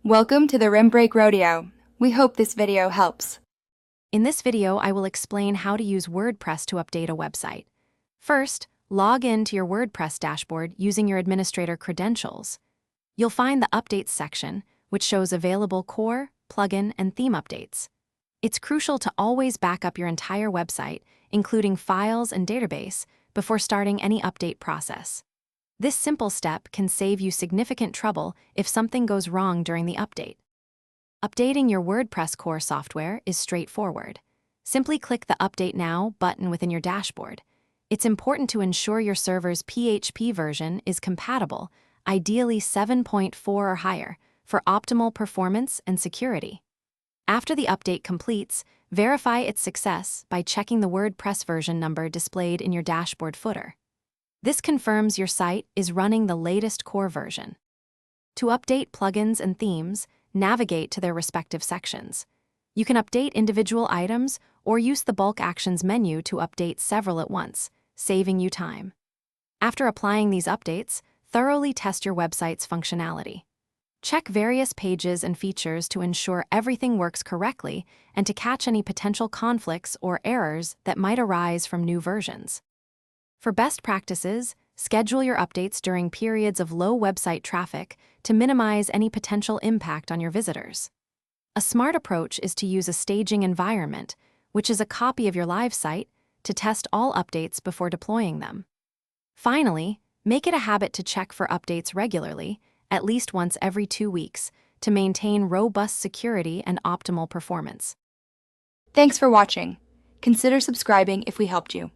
Welcome to the Rim Break Rodeo. We hope this video helps. In this video, I will explain how to use WordPress to update a website. First, log in to your WordPress dashboard using your administrator credentials. You'll find the Updates section, which shows available core, plugin, and theme updates. It's crucial to always back up your entire website, including files and database, before starting any update process. This simple step can save you significant trouble if something goes wrong during the update. Updating your WordPress core software is straightforward. Simply click the Update Now button within your dashboard. It's important to ensure your server's PHP version is compatible, ideally 7.4 or higher, for optimal performance and security. After the update completes, verify its success by checking the WordPress version number displayed in your dashboard footer. This confirms your site is running the latest core version. To update plugins and themes, navigate to their respective sections. You can update individual items or use the Bulk Actions menu to update several at once, saving you time. After applying these updates, thoroughly test your website's functionality. Check various pages and features to ensure everything works correctly and to catch any potential conflicts or errors that might arise from new versions. For best practices, schedule your updates during periods of low website traffic to minimize any potential impact on your visitors. A smart approach is to use a staging environment, which is a copy of your live site, to test all updates before deploying them. Finally, make it a habit to check for updates regularly, at least once every 2 weeks, to maintain robust security and optimal performance. Thanks for watching. Consider subscribing if we helped you.